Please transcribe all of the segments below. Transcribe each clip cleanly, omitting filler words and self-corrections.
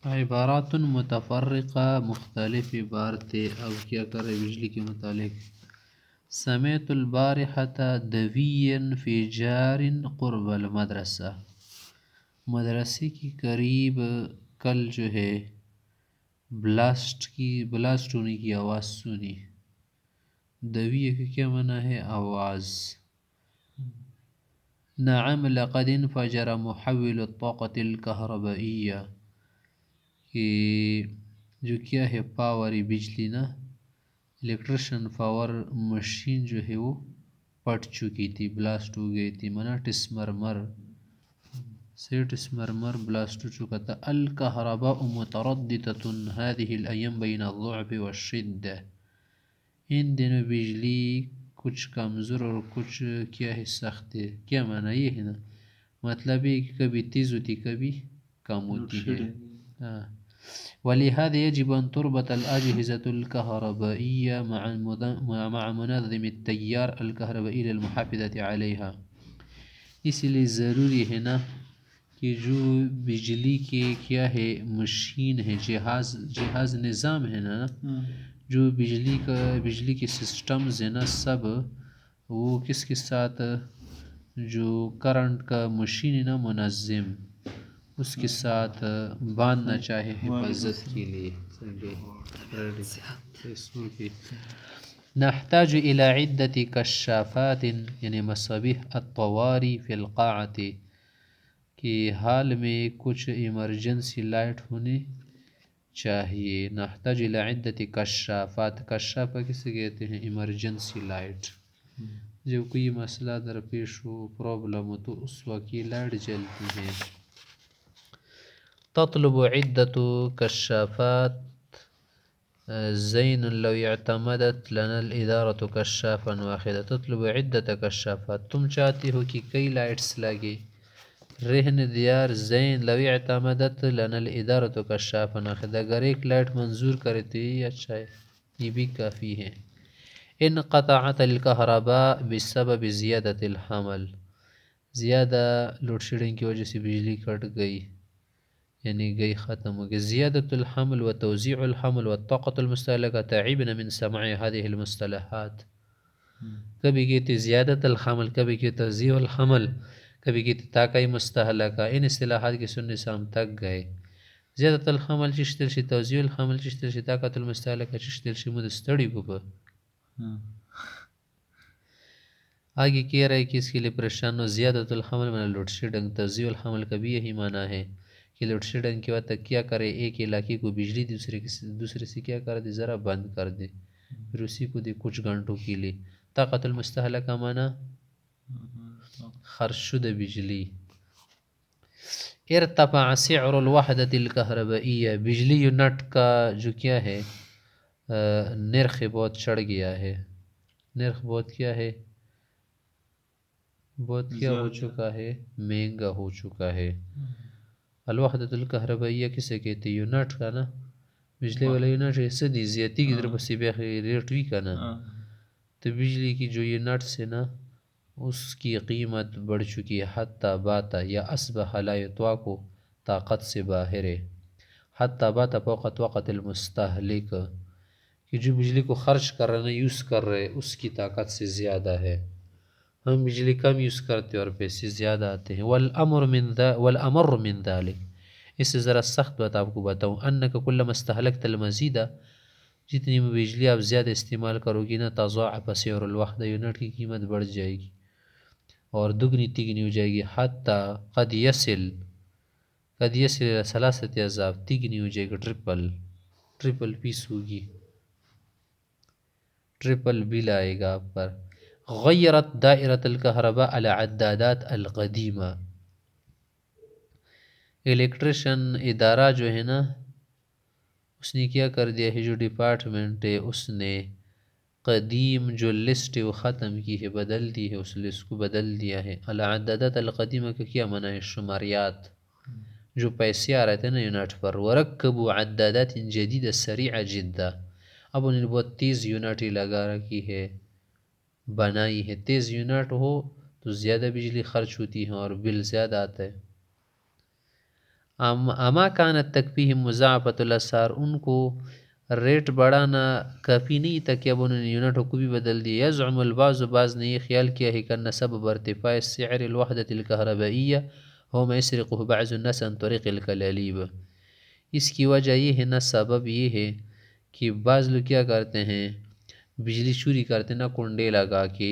عبارات متفرقہ مختلف عبارتیں. اب کیا کر رہے بجلی کے متعلق؟ سمیت البارحة دویا فی جار قرب المدرسہ. مدرسے کی قریب کل جو ہے بلاسٹ ہونے کی آواز سنی. دویہ کا کیا معنی ہے؟ آواز. نعم لقد انفجر محول الطاقة الكهربائية، کہ جو کیا ہے پاوری بجلی نا، الیکٹریشن پاور مشین جو ہے وہ پھٹ چکی تھی، بلاسٹ ہو گئی تھی. منا ٹسمرمر سے ٹسمرمر بلاسٹ ہو چکا تھا. الکهرباء مترددة هذه الأيام بين الضعف والشدة. ان دنوں بجلی کچھ کمزور اور کچھ کیا ہے سخت ہے. کیا معنی یہ ہے نا، مطلب ہے کہ کبھی تیز ہوتی کبھی کم ہوتی ہے. ولهذا يجب أن تربط الأجهزة الكهربائية مع منظم التيار الكهربائي للمحافظة عليها. اس لیے ضروری ہے نا کہ جو بجلی کے کیا ہے مشین ہے، جہاز نظام ہے نا، جو بجلی کے سسٹمز ہیں نا، سب وہ کس کے ساتھ، جو کرنٹ کا مشین ہے نا منظم، اس کے ساتھ باندھنا چاہے حفاظت کے لیے. نحتاج الى عدة کشافات یعنی مصابیح الطواری فی القاعة، کہ حال میں کچھ ایمرجنسی لائٹ ہونے چاہیے. نحتاج الى عدة کشافات. کشافہ کسے کہتے ہیں؟ Emergency light. جب کوئی مسئلہ درپیش ہو، پرابلم ہو، تو اس وقت یہ لائٹ جلتی ہیں. تطلب عدة کشافات زین لو اعتمدت لنا الادارة کشافا واحدا. تطلب عدة کشافات، تم چاہتے ہو کہ کئی لائٹس لگے. رہن دیار زین لو اعتمدت لنا الادارة کشافا واحدا، اگر ایک لائٹ منظور کرتے یہ اچھا ہے، یہ بھی کافی ہے. انقطعت الكهرباء بسبب زیادة الحمل. زیادہ لوڈ شیڈنگ کی وجہ سے بجلی کٹ گئی، یعنی گئی ختم ہو گئی. زیادة الحمل وتوزيع الحمل والطاقة المستهلكة. تعبنا من سماع هذه المصطلحات. کبھی کہتے زیادت الحمل، کبھی کہتے توزیع الحمل، کبھی کہتے طاقہ مستهلكة. ان اصطلاحات کے سننے سے ہم تک گئے. زیادت الحمل چشتر شی، توزیع الحمل چشتر شی، طاقة المستهلكة چشتر شی مدستڑی ببا. آگے کہہ رہا ہے کہ اس کے لیے پریشان ہو. زیادت الحمل میں لوڈ شیڈنگ. توزیع الحمل کا بھی یہی معنی ہے کہ لوڈ شیڈنگ کے وقت کیا کرے، ایک علاقے کو بجلی دوسرے سے کیا کر دے، ذرا بند کر دے، پھر اسی کو دے کچھ گھنٹوں کے لیے. طاقت المستهلكة کا معنی خرچ شدہ بجلی. ارتفع سعر الوحدة الكهربائية. بجلی یونٹ کا جو کیا ہے نرخ بہت چڑھ گیا ہے. نرخ بہت کیا ہے، بہت کیا ہو چکا ہے، مہنگا ہو چکا ہے. الوحدة الكهربائية کسے کہتے؟ یونٹ کا نا، بجلی والا یونٹ ایسے دی زیادتی کی طرف سے بھی ریٹ بھی کا نا. تو بجلی کی جو یونٹس ہے نا، اس کی قیمت بڑھ چکی ہے. حتی باتا یا اصبح لا یطاق، طاقت سے باہر ہے. حتی باتا فوق طاقت المستهلك، کہ جو بجلی کو خرچ کر رہے ہیں، یوز کر رہے، اس کی طاقت سے زیادہ ہے. ہم بجلی کم یوز کرتے اور پیسے زیادہ آتے ہیں. والامر من ذلك، اس سے ذرا سخت بات آپ کو بتاؤں. انک کلما استهلكت المزید، جتنی بجلی آپ زیادہ استعمال کرو گی نا، تضاعف سعر الوحدہ، یونٹ کی قیمت بڑھ جائے گی اور دگنی تگنی ہو جائے گی. حتی قد یصل ثلاثة اضعاف، تگنی ہو جائے گی، ٹرپل پیس ہوگی، ٹرپل بل آئے گا آپ پر. غیرت دائرة الكهرباء العدادات القدیمہ. الیکٹریشن ادارہ جو ہے نا، اس نے کیا کر دیا ہے، جو ڈپارٹمنٹ ہے اس نے قدیم جو لسٹ ہے وہ ختم کی ہے، بدل دی ہے، اس لسٹ کو بدل دیا ہے. العدادات القدیمہ کا کیا معنی ہے؟ شماریات، جو پیسے آ رہے تھے نا یونٹ پر. ورکبوا عدادات جدید سریع جدا. اب انہوں نے بہت تیز یونٹ ہی لگا رکھی ہے، بنائی ہے. تیز یونٹ ہو تو زیادہ بجلی خرچ ہوتی ہے اور بل زیادہ آتا ہے. اما کانت تکفیہم مضاعفۃ الاسعار، ان کو ریٹ بڑھانا کافی نہیں تھا کہ اب انہوں نے یونٹوں کو بھی بدل دیا. یزعم البعض، بعض نے یہ خیال کیا ہے کہ ان سبب ارتفاع سعر الوحدۃ الکہربائیہ هو ما يسرقه بعض الناس عن طریق الکلالیب. اس کی وجہ یہ ہے، نہ سبب یہ ہے کہ بعض لوگ کیا کرتے ہیں، بجلی چوری کرتے نا کنڈے لگا کے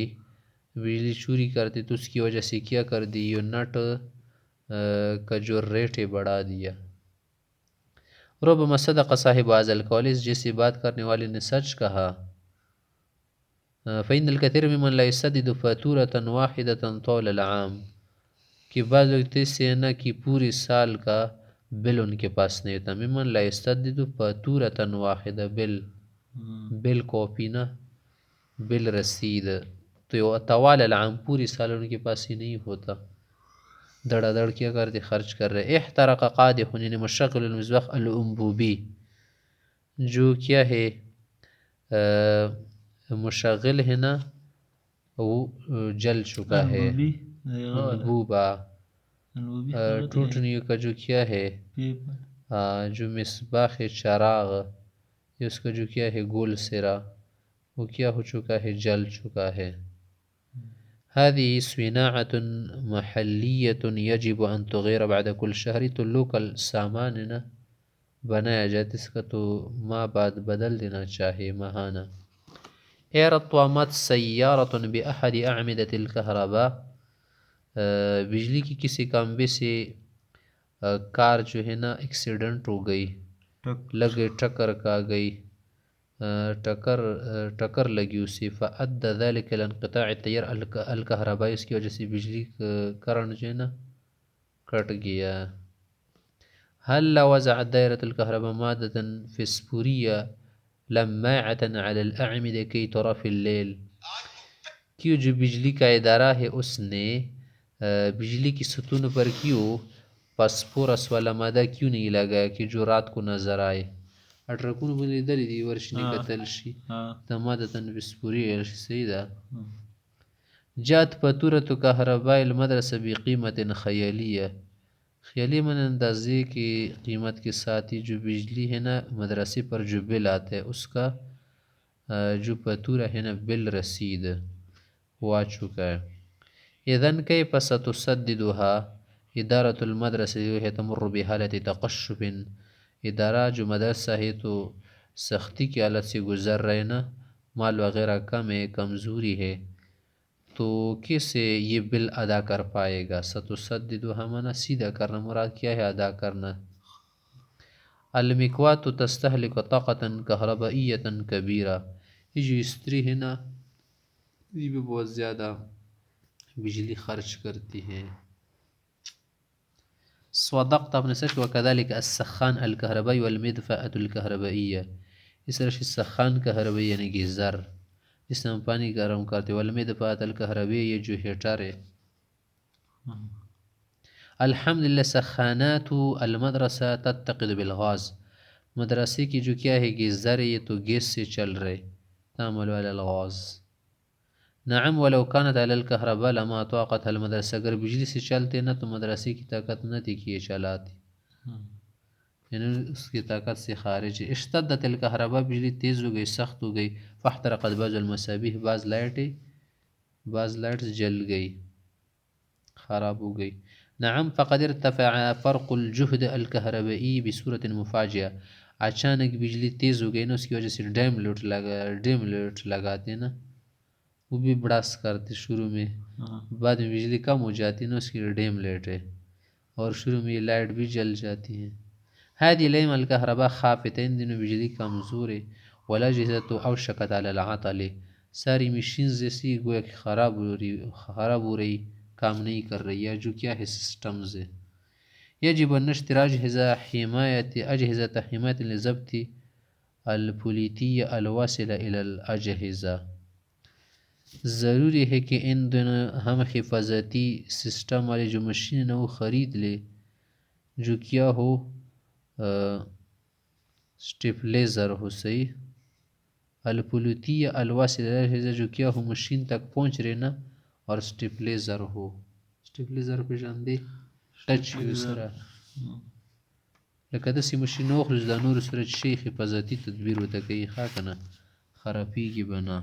بجلی چوری کرتے، تو اس کی وجہ سے کیا کر دی، یونٹ کا جو ریٹ ہے بڑھا دیا. ربما صدق صاحب هذا القول، اس جیسی بات کرنے والے نے سچ کہا. فإن الكثير ممن لا يسدد فاتورة واحدة طول العام، کہ بعض لوگ اس سے نا کہ پوری سال کا بل ان کے پاس نہیں ہوتا. ممن لا يسدد فاتورة واحدة، بل کاپی نا، بل رسید، تو طوال العام پوری سال ان کے پاس ہی نہیں ہوتا، دڑا دڑ کیا کرتے خرچ کر رہے. احترق قادح، یعنی مشغل المصباح الانبوبی، جو کیا ہے مشغل ہے نا وہ جل چکا ہے. انبوبہ ٹوٹنی کا جو کیا ہے جو مصباح چراغ، اس کا جو کیا ہے گول سرا، وہ کیا ہو چکا ہے، جل چکا ہے. هذه صناعة محلیة یجب ان تغیر بعد کل شہر، تو لوکل سامان ہے نا بنایا جاتا، اس کا تو ماہ بعد بدل دینا چاہیے ماہانہ. ارتطمت سیارة بأحد أعمدة الكهرباء، بجلی کی کسی کامبے سے کار جو ہے نا ایکسیڈنٹ ہو گئی، لگ گئی، ٹکر کا گئی، ٹکر لگی اسے. فأدى ذلك إلى انقطاع التيار الكهربائي، اس کی وجہ سے بجلی کرنٹ جو ہے نا کٹ گیا. هل وضعت دائرة الكهرباء مادة فسفورية لماعة على الأعمدة كي ترى في الليل، کیوں جو بجلی کا ادارہ ہے اس نے بجلی کی ستون پر کیوں فسفورس والا مادہ کیوں نہیں لگایا کہ جو رات کو نظر آئے. اٹرکون بلی دلی دی ورشنی قتل شی تمادة فسفورية سیدہ. جات فاتورة كهرباء المدرسة بقیمة خیالیہ، خیالی من اندازے کی قیمت کے ساتھ ہی جو بجلی ہے نا مدرسے پر جو بل آتا ہے اس کا جو فاتورہ ہے نا بل رسید وہ آ چکا ہے. اذن کیف ستسددها ادارة المدرسة وهي تمر بحالة تقشف، ادارہ جو مدرسہ ہے تو سختی کی حالت سے گزر رہے نا، مال وغیرہ کم ہے، کمزوری ہے، تو کیسے یہ بل ادا کر پائے گا. ستسددها مانا سیدھا کرنا، مراد کیا ہے ادا کرنا. المکوات تستهلك طاقة كهربائية كبيرة، یہ جو استری ہے نا یہ بھی بہت زیادہ بجلی خرچ کرتی ہے. صدقت، اپنے سچ. وكذلك السخان الكهربائي والمدفأة الكهربائية، اس طرح سے سخان کہربائی یعنی گیزر جس میں ہم پانی گرم کرتے، والمدفأة الكهربائية یہ جو ہیٹر ہے. الحمدللہ سخانات المدرسہ تتقد بالغاز، مدرسے کی جو کیا ہے گیزر ہے یہ تو گیس سے چل رہے، تعمل على الغاز. نعم ولو كانت على الكهرباء لما طاقتها المدرسہ، اگر بجلی سے چلتے نا تو مدرسے کی طاقت نہ تھی کہ یہ چلاتی، یعنی اس کی طاقت سے خارج ہے. اشتدت الكهرباء، بجلی تیز ہو گئی، سخت ہو گئی. فاحترقت بعض المصابیح، بعض لائٹس جل گئی، خراب ہو گئی. نعم فقد ارتفع فرق الجهد الكهربائي بصورة مفاجئة، اچانک بجلی تیز ہو گئی نا، اس کی وجہ سے ڈیم لائٹ لگاتے نا وہ بھی بڑاس کرتے شروع میں، بعد میں بجلی کم ہو جاتی نا اس کی ڈیم لائٹ ہے، اور شروع میں یہ لائٹ بھی جل جاتی ہیں. هذه الأيام الكهرباء خافت، ان دنوں بجلی کمزور ہے. والأجهزة أوشكت على العطل، ساری مشین جیسی گویا کہ خراب ہو رہی، کام نہیں کر رہی، یا جو کیا ہے سسٹمز ہے. يجب أن نشتري أجهزة حماية لضبط البوليتية الواصلة إلى الأجهزة، ضروری ہے کہ ان دنوں ہم حفاظتی سسٹم والے جو مشین وہ خرید لے، جو کیا ہو سٹیپلیزر ہو، صحیح، البوليتية الواصلة إلى الأجهزة جو کیا ہو مشین تک پہنچ رہے نا، اور سٹیپلیزر ہو. سٹیپلیزر پہ جان دے ٹچ یوز رہا لکه داسې ماشین واخلو چې دا نورو سره چې شي حفاظتي تدبیر ورته کوي ښه که نه خرابېږي به نه